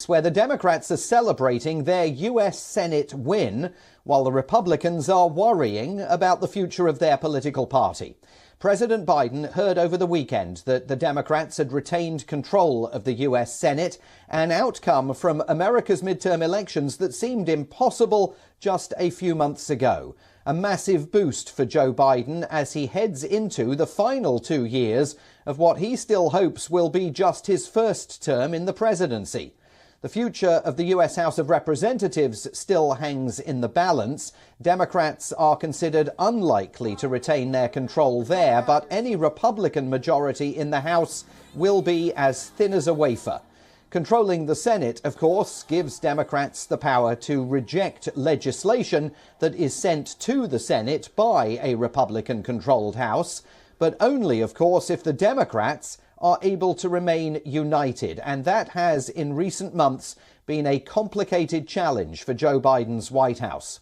where the Democrats are celebrating their US Senate win, while the Republicans are worrying about the future of their political party. President Biden heard over the weekend that the Democrats had retained control of the US Senate, an outcome from America's midterm elections that seemed impossible just a few months ago. A massive boost for Joe Biden as he heads into the final 2 years of what he still hopes will be just his first term in the presidency. The future of the US House of Representatives still hangs in the balance. Democrats are considered unlikely to retain their control there, but any Republican majority in the House will be as thin as a wafer. Controlling the Senate, of course, gives Democrats the power to reject legislation that is sent to the Senate by a Republican-controlled House, but only, of course, if the Democrats are able to remain united. And that has, in recent months, been a complicated challenge for Joe Biden's White House.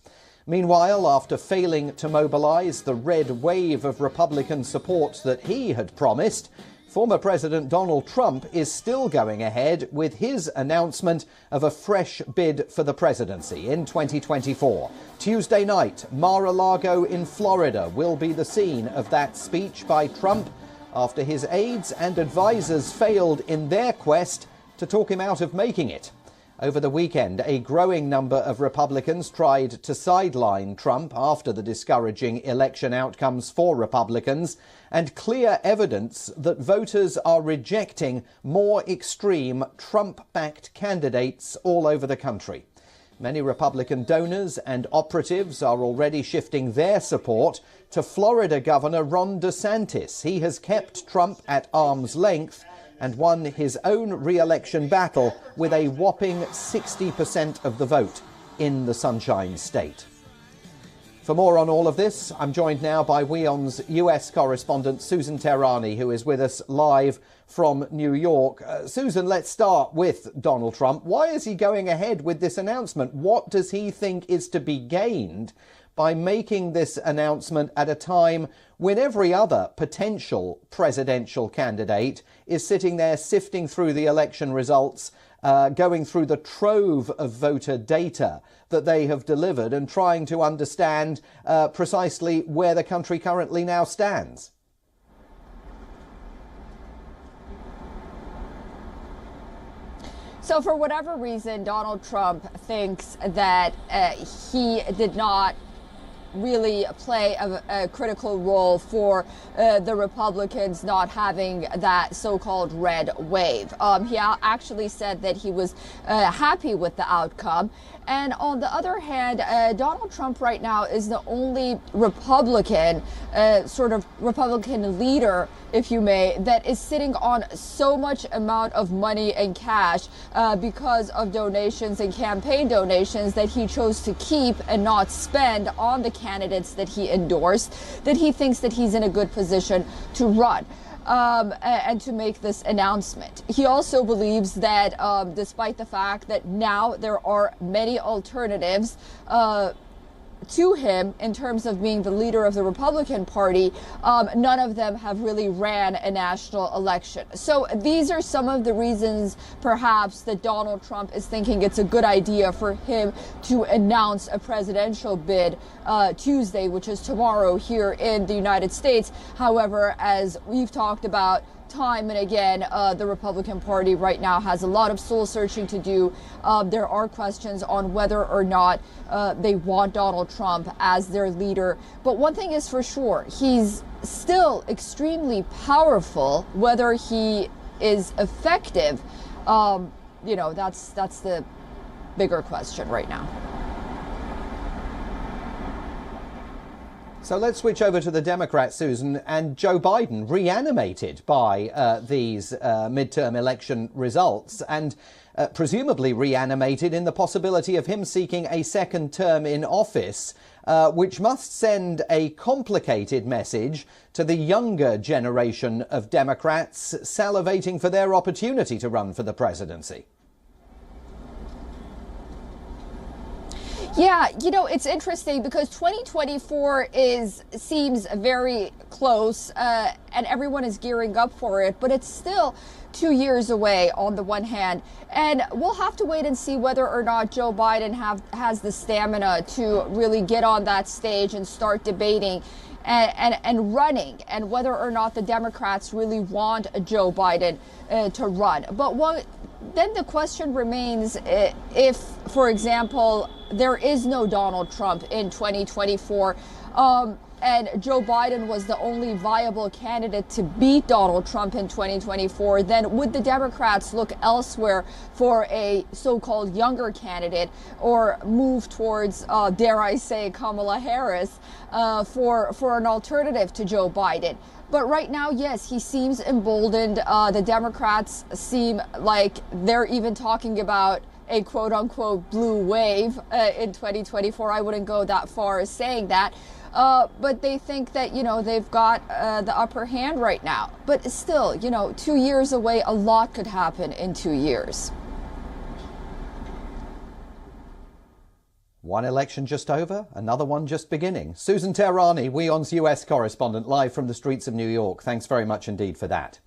Meanwhile, after failing to mobilize the red wave of Republican support that he had promised, former President Donald Trump is still going ahead with his announcement of a fresh bid for the presidency in 2024. Tuesday night, Mar-a-Lago in Florida will be the scene of that speech by Trump after his aides and advisors failed in their quest to talk him out of making it. Over the weekend, a growing number of Republicans tried to sideline Trump after the discouraging election outcomes for Republicans, and clear evidence that voters are rejecting more extreme Trump-backed candidates all over the country. Many Republican donors and operatives are already shifting their support to Florida Governor Ron DeSantis. He has kept Trump at arm's length and won his own re-election battle with a whopping 60% of the vote in the Sunshine State. For more on all of this, I'm joined now by WION's US correspondent Susan Tehrani, who is with us live from New York. Susan, let's start with Donald Trump. Why is he going ahead with this announcement? What does he think is to be gained by making this announcement at a time when every other potential presidential candidate is sitting there sifting through the election results, going through the trove of voter data that they have delivered and trying to understand precisely where the country currently now stands? So for whatever reason, Donald Trump thinks that he did not really play a critical role for the Republicans not having that so-called red wave. He actually said that he was happy with the outcome. And on the other hand, Donald Trump right now is the only Republican, sort of Republican leader, if you may, that is sitting on so much amount of money and cash because of donations and campaign donations that he chose to keep and not spend on the candidates that he endorsed, that he thinks that he's in a good position to run. And to make this announcement. He also believes that despite the fact that now there are many alternatives to him in terms of being the leader of the Republican Party, none of them have really ran a national election. So these are some of the reasons perhaps that Donald Trump is thinking it's a good idea for him to announce a presidential bid Tuesday, which is tomorrow here in the United States. However, as we've talked about time and again, the Republican Party right now has a lot of soul searching to do. There are questions on whether or not they want Donald Trump as their leader. But one thing is for sure, he's still extremely powerful. Whether he is effective, that's the bigger question right now. So let's switch over to the Democrats, Susan, and Joe Biden, reanimated by these midterm election results and presumably reanimated in the possibility of him seeking a second term in office, which must send a complicated message to the younger generation of Democrats salivating for their opportunity to run for the presidency. Yeah, it's interesting because 2024 seems very close and everyone is gearing up for it, but it's still 2 years away on the one hand, and we'll have to wait and see whether or not Joe Biden has the stamina to really get on that stage and start debating and running, and whether or not the Democrats really want Joe Biden to run. But then the question remains, if, for example, there is no Donald Trump in 2024, and Joe Biden was the only viable candidate to beat Donald Trump in 2024, then would the Democrats look elsewhere for a so-called younger candidate, or move towards, dare I say, Kamala Harris for an alternative to Joe Biden? But right now, yes, he seems emboldened. The Democrats seem like they're even talking about a quote-unquote blue wave in 2024. I wouldn't go that far as saying that. But they think that, they've got the upper hand right now. But still, 2 years away, a lot could happen in 2 years. One election just over, another one just beginning. Susan Tehrani, WION's US correspondent, live from the streets of New York. Thanks very much indeed for that.